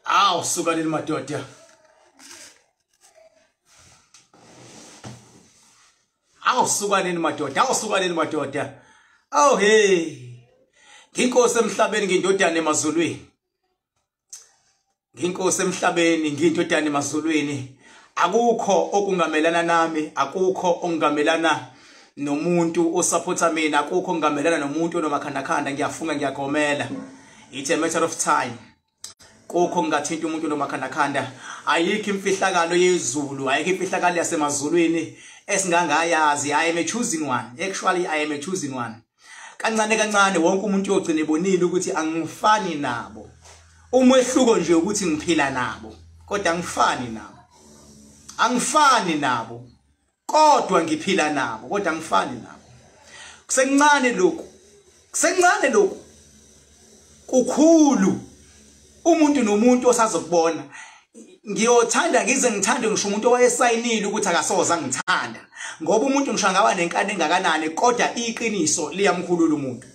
Aw sukaneni madoda. Aw sukaneni madoda. Oh hey. Nginkosi emhlabeni ngindodana emazulwini. Nginkosi emhlabeni ngindodana emazulwini. Akukho okungamelana nami, akukho okungamelana nomuntu osupporta mina, akukho okungamelana nomuntu onomakhandakhanda. Ngiyafunga ngiyagomela. It's a matter of time. Kokho ngathinta umuntu nomakhandakhanda. Ayikho imfihlakalo yezulu, ayikho imfihlakalo yasemazulwini esingangayazi. I am a choosing one. Actually I am a choosing one. Kancane kancane wonke umuntu ogcina ebonile ukuthi angifani nabo. Umehluko nje ukuthi ngiphila nabo, kodwa angifani nabo. Angifani nabo, kodwa ngiphila nabo, kodwa angifani nabo. Kusencane lokhu. Kukhulu umuntu nomuntu osazokubona. Ngiyothanda ngize ngithande ngisho umuntu owayesayinile ukuthi akasoza ngithanda. Ngoba umuntu ngisho ngaba nenkani engakanani kodwa iqiniso liyamkhulula umuntu.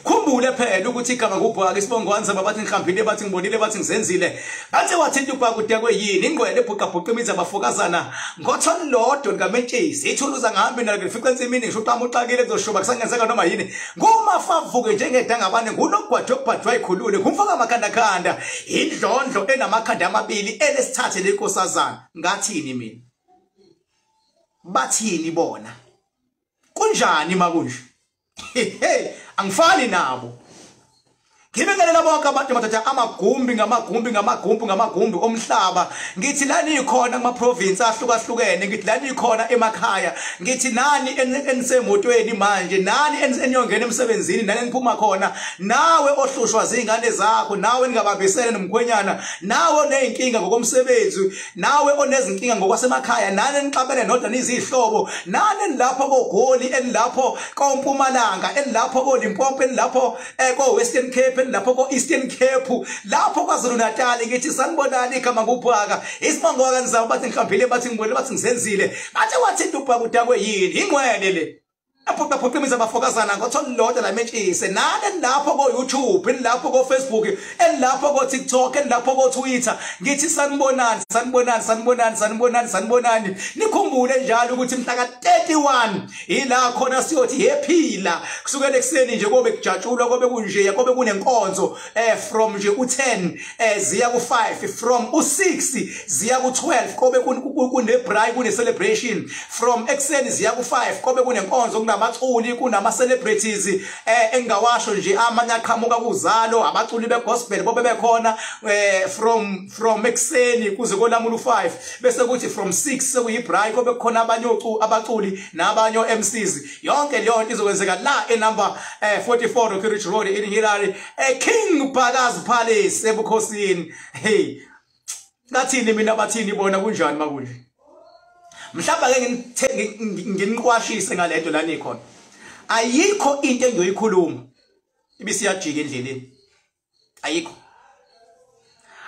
Khumbule phela ukuthi igama nguBhaka isibongo Nzama bathi ngihambile bathi ngibonile bathi ngizenzile. Bathi wathinta uBhaka kude kweyini ingqwele ebhuqabhuqa imiza abafokazana. Ngothoni lodwa likamentshisi ithuluza ngahambe nalo ngifica ensimini ngisho uqhamu uxakile kuzoshuba kusangenzeka noma yini. Ngumafavuke njengedanga abane ngunokugwadwa okubhadwa ikhulule kumfaka amakhandakhanda indlondlo enamakhanda amabili elesithathe lenkosazana. Ngathini mina? Bathini bona? Kunjani makunje? Hey, angifani nabo. Ngibengelela bonke abantu madoda amagumbi ngamagumbi omhlaba. Ngithi lani ikhona kuma province ahlukahlukene, ngithi lani ikhona emakhaya, ngithi nani enisemotweni manje, nani enyongena emsebenzini, nani eniphuma khona, nawe ohlushwa zingane zakho, nawe ningabambisene nomkhwenyana, nawe oneyinkinga ngokomsebenzi, nawe onezinkinga ngokwasemakhaya, nani enixabene nodwa nizihlobo, nani enilapho koGoli, enilapho koMpumalanga, enilapho koLimpopo, enilapho ko-Western Cape, lapho ko Eastern Cape, lapho kwaZulu Natal. Ngithi sanibonani igama nguBhaka isibongo kaNzama bathi ngihambile bathi ngibonile bathi ngizenzile. Bathi wathinta uBhaka kude kweyini ingcwele le aphoqa imiza abafokazana ngothoni lodwa lamentshise. Nani lapho ko YouTube, lapho ko Facebook, lapho ko TikTok, lapho ko Twitter. Ngithi sanibonani. Nikhumbule njalo ukuthi mhlaka 31 ila khona siyothi yephila kusukela ekseni nje kobe kujatshulwa kobe kunje kobe kunenkonzo from nje u10 ziya ku5, from u6 ziya ku12 kobe kune braai kune celebration, from ekseni ziya ku5 kobe kunenkonzo kunamaculi kunama celebrities engawasho nje amanye aqhamuka kuzalo abaculi begospel bobe bekhona from ekseni kuze kolamula u5 bese kuthi from 6 sekuyibraai kobe khona abanye abaculi nabanye MCs. Yonke leyo nto izokwenzeka la enumber 44 Rockridge Road in Hilary King Bhaka's Palace ebukhosini. Hey, ngathini mina bathini bona kunjani makunje? Mhlawumbe ake nginiqwashise ngalento lana ikhona. Ayikho into engiyoyikhuluma ibisiyajika endleleni.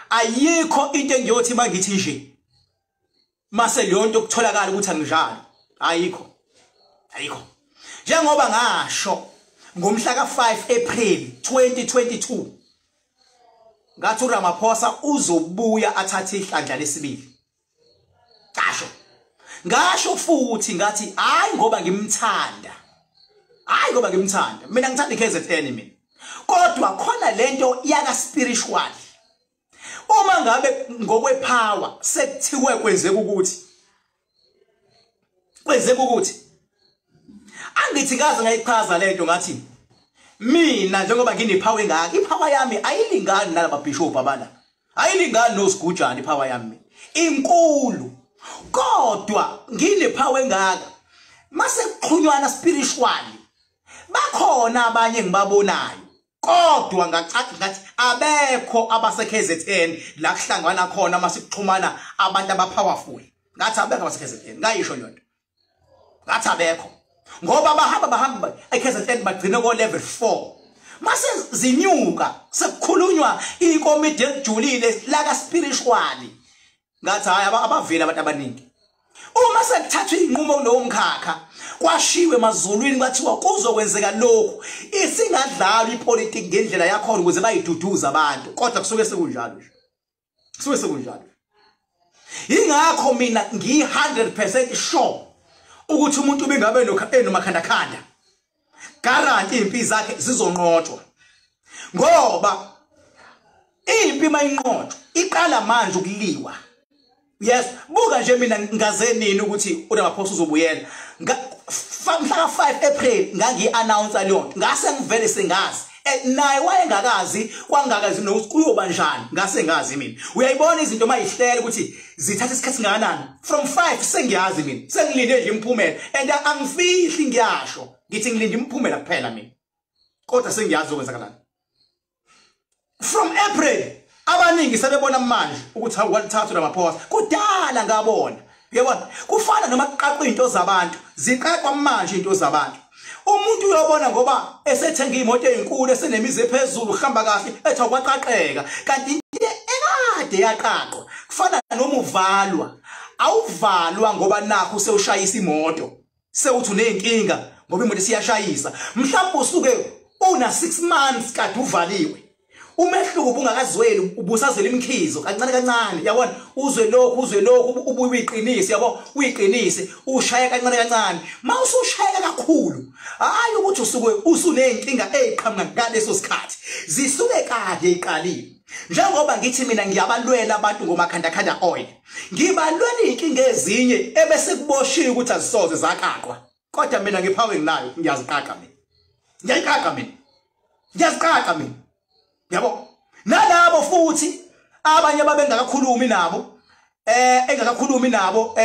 Ayikho into engiyothi mangithi nje mase leyo nto kutholakala ukuthi anginjalo. Ayikho. Njengoba ngasho ngomhla ka5 April 2022 ngathi uRamaphos uzobuya athathe ihlandla lesibili. Ngasho futhi ngathi hayi ngoba ngimthanda. Mina ngithanda iKZN mina. Kodwa khona lento yaka spiritual. Uma ngabe ngokwepower sekuthiwe kwenzeka ukuthi angithi kaze ngayichaza lento ngathi mina njengoba nginepower engaka, ipower yami ayilingani nalaba bishop abala, ayilingani noSigujana. Ipower yami inkulu, kodwa nginepower engaka mase kuqhunywana spiritually. Bakhona abanye engibabonayo, kodwa ngacathi ngathi abekho abaseKZN la kuhlangana khona masikuxhumana abantu abapowerful. Ngathi abekho abaseKZN, ngayisho lento. Ngathi abekho ngoba bahamba eKZN bagcina ko level 4. Mase zinyuka sekukhulunywa ikomidi ejulile la ka spiritually. Ngathi hayi abavela abantu abaningi. Uma sekuthathwa inqumo kulowo mkhakha kwashiwe emazulwini kwathiwa kuzokwenzeka lokhu isingadlala ipolitiki ngendlela yakho ukuze bayiduduza abantu kodwa kusuke sekunjalo ingakho mina ngi 100% sure ukuthi umuntu bengabe nomakhandakhanda guarantee impilo zakhe zizonqotshwa ngoba impi mayinqotshwa iqala manje ukuliwa. Yes, buka nje mina ngazenini ukuthi uRamaphos uzobuyela mhla 5 April ngangi-announce leyo ngase ngivele sengazi naye wayengakazi kwangakazi nokuthi kuyoba njani ngase ngazi mina. Uyayibona izinto mayihlela ukuthi zithatha isikhathi singakanani from 5 sengiyazi mina sengilinde nje imphumela and angifihli ngiyasho ngithi ngilinde imphumela kuphela mina kodwa sengiyazi ukwenzakalani. From April abaningi sebebona manje ukuthi awalithatha uRamaphos kudala ngabona uyabona kufana noma kuqaqwa into zabantu ziqaqwa manje into zabantu. Umuntu uyobona ngoba esethenga imoto ezinkulu esenemizi ephezulu uhamba kahle ethi akwaqaqeka kanti into ekade yaqaqwa kufana noma uvalwa awuvalwa ngoba nakho sewushayisa imoto sewuthi unenkinga ngoba imoto siyashayisa mhlawumbe usuke una 6 months kade uvaliwe umehluko ubungakazweli ubusazela imkhizo kancane kancane yabona uzwe lokhu ubuyiqinise yabo uyiqinise ushaya kancane kancane mawusushaya kakhulu hayi ukuthi usuke usunenkinga eziqhamuka ngaleso sikhathi zisuke kade iqalile njengoba ngithi mina ngiyabalwela abantu ngomakhandakhanda oil ngibalwela inkinga ezinye ebese kuboshiwe ukuthi azisoze zaqaqwa kodwa mina ngiphawe nginayo ngiyaziqaqa mina yabo nalabo futhi abanye babengakakhulumi nabo engakakhulumi nabo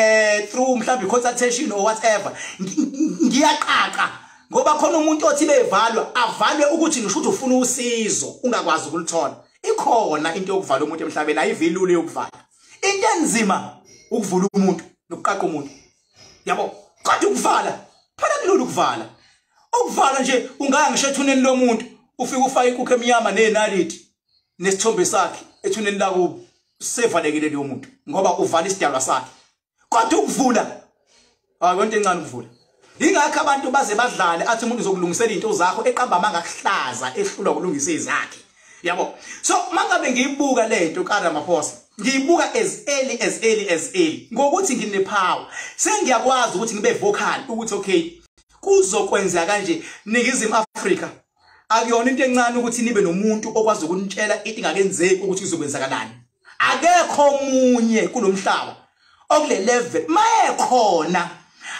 through mhlawumbe consultation or whatever ngiyaqaqa ngoba khona umuntu othi bevalwa avalwe ukuthi ngisho ukuthi ufuna usizo ungakwazi ukulithola ikhona into yokuvala umuntu emhlabeni ayivilule yokuvala into enzima ukuvula umuntu nokuqaqa umuntu yabo kodwa ukuvala phela kulula ukuvala nje ungaya ngisho ethuneni lomuntu ufika ufaka inkukhu emnyama nenaliti nesithombe sakhe ethuneni lakubo sevalekile leyo muntu ngoba uvala isidalwa sakhe kodwa ukuvula hayi konke encane ukuvula ingakho abantu baze badlale athi umuntu uzokulungisela into zakho eqamba amanga kuhlaza ehlulwa ukulungisa izakhe yabo so mangabe ngiyibuka lento kaRamaphos ngiyibuka as early ngokuthi nginepower sengiyakwazi ukuthi ngibe vocal ukuthi okay kuzokwenza kanje ningizimu Africa akuyona into encane ukuthi nibe nomuntu okwazi ukunitshela into ingakenzeki ukuthi izokwenzakalani akekho omunye kulomhlaba okule level mayekhona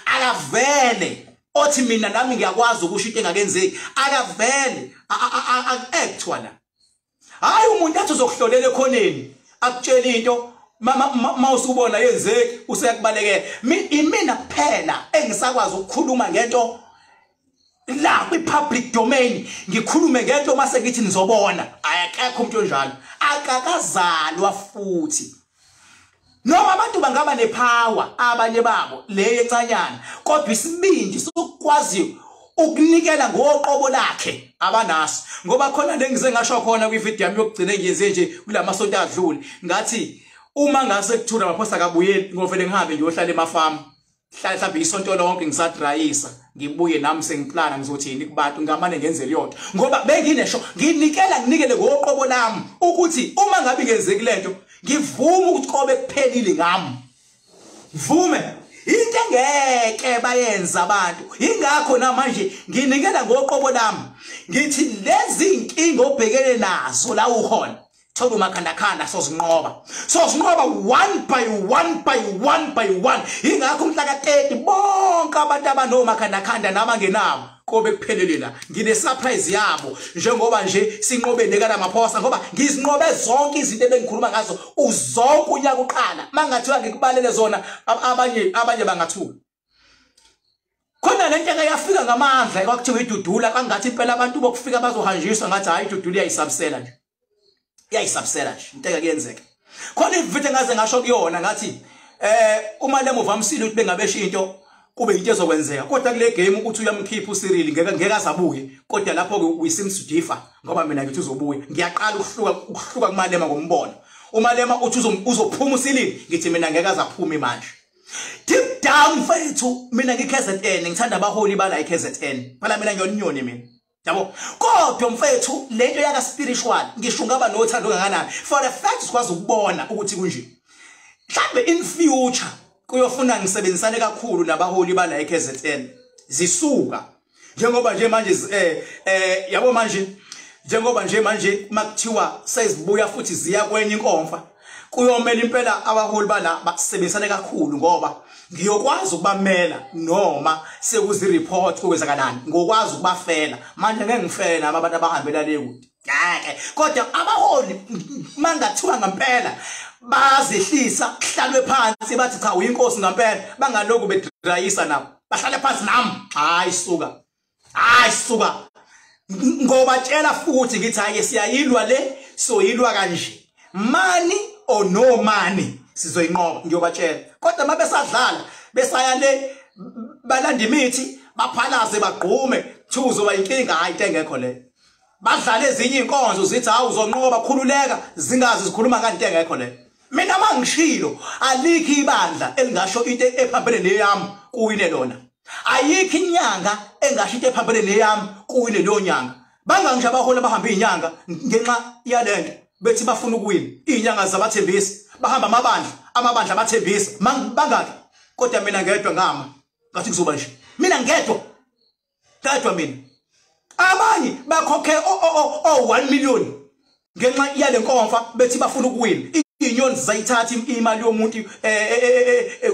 akavele othi mina nami ngiyakwazi ukusho into engakenzeki akavele actually hayi umuntu athi uzokuhlolela ekhoneni akutshela into mawusubona yenzeki useyakubalekela mina kuphela engisakwazi ukukhuluma ngento la kwi-public domain ngikhulume ngento mase ngithi nizobona akekho umuntu onjalo akakazalwa futhi noma abantu bangaba nepower abanye babo leyo encanyana kodwa isibindi sokwazi ukunikela ngoqobo lakhe abanaso ngoba khona lengize ngasho khona kwi-video yami yokugcina engiyenze nje kulamasonto adlule ngathi uma ngase kuthula Ramaphos akabuyeli ngofele ngihambe ngiyohlala emafamu mhlawumbe isonto lonke ngisadrayisa ngibuye nami sengiplana ngizothini kubantu ngamane ngenze leyonto ngoba benginesho nginikele ngoqobo lami ukuthi uma ngabe ngenzeki lento ngivume ukuthi qobe kuphelile ngami vume into engeke bayenza abantu ingakho namanje nginikela ngoqobo lami ngithi lezi inkinga obhekene nazo la ukhona thola umakhandakhanda sozinqoba one by one ingakho mhlaka 30 bonke abantu abanomakhandakhanda nabangenabo kobe kuphelele ngine surprise yabo njengoba nje sinqobe neKaRamaphos ngoba ngizinqobe zonke izinto ebengikhuluma ngazo uzonke unyaka uqala mangathiwa ngikubalele zona abanye bangathuka khona lento yafika ngamandla kwakuthiwa idudula kangathi impela abantu bokufika bazohanjiswa ngathi hayi idudula iyayisubsela nje into ekuyenzeka khona ivithi ngaze ngasho kuyona ngathi uma lemuvamsile ukuthi bengabesha into kube into ezokwenzeka kodwa kule game ukuthi uyamkhipha uCyril ngeke azabuye kodwa lapho ke uyisimsudifa ngoba mina ngithi uzobuye ngiyaqala ukuhluka kumalema ngombono umalema uthi uzophuma uCyril ngithi mina ngeke azaphuma manje deep ja mfethu mina ngiKZN ngithanda abaholi bala eKZN phela mina ngiyonyoni mina yabo kodwa mfethu lento yaka spiritual ngisho ngaba nothando kangakanani for the fact sikwazi ukubona ukuthi kunje mhlambe in future kuyofuna ngisebenzisane kakhulu nabaholi bala eKZN zisuka njengoba nje manje yabo manje njengoba nje manje makuthiwa sezibuya futhi ziya kwenye inkomfa kuyomela impela abaholi bala basebenzisane kakhulu ngoba ngiyokwazi ukubamela noma sekuzi report kwenzakalani ngokwazi ukubafela manje ngeke ngifele nabo abantu abahambela le kude ngeke kodwa abaholi mangathiwa ngempela bazehlisa hlalwe phansi bathi cha uyinkosi ngempela bangaloku bedrayisa nabo bahlale phansi nami hayi suka ngoba tshela futhi ngithi ake siyayilwa le soyilwa kanje money or no money sizoyinqoba ngiyobatshela kodwa mabesadlala besaya le balanda imithi baphalaze bagqume thuzo bayinkinga hayi intengekho le badlala ezinye inkonzo zithi hawu uzonqoba khululeka zingazi zikhuluma kanti intengekho le mina mangishilo alikho ibandla elingasho into ephambene neyami kuwine lona ayikho inyanga engasho into ephambene neyami kuwine lo nyanga bangangisho abaholi abahamba inyanga ngenxa yalento bethi bafuna ukuwina inyanga zabathembisi bahamba amabandla abathembisa bangaki kodwa mina ngedwa ngama ngathi kuzoba nje mina ngedwa mina abanye bakhokhe 1 million ngenxa yale nkomfa bethi bafuna ukuwina inyoni zayithatha imali yomuntu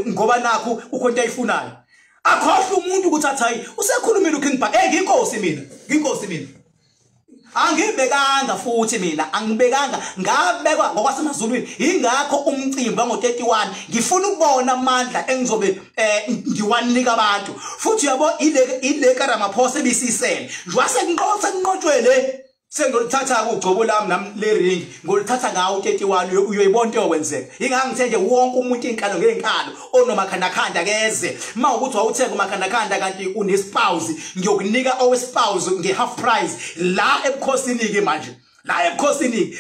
ngoba nakho ukhonto ayifunayo akhohle umuntu ukuthi athayi usekhulumile uKing Bhaka ngiyinkosi mina angibekanga futhi mina angibekanga ngabekwa ngokwasemazulwini ingakho umcimbi ngo31 ngifuna ukubona amandla engizobe ngiwanika abantu futhi yabo ile Ramaphos ebisisele njwase kunqotshwe le sengolithatha kugcobo lami le ring ngolithatha ngawo 31 uyoyibona into yokwenzeka ingangithe nje wonke umuntu inkalo ngenkalo onomakhanda keze mawukuthi wawuthenga umakhanda kanti unespouse ngiyokunika owespouse ngehalf price la ebukhosini ke manje la ebukhosini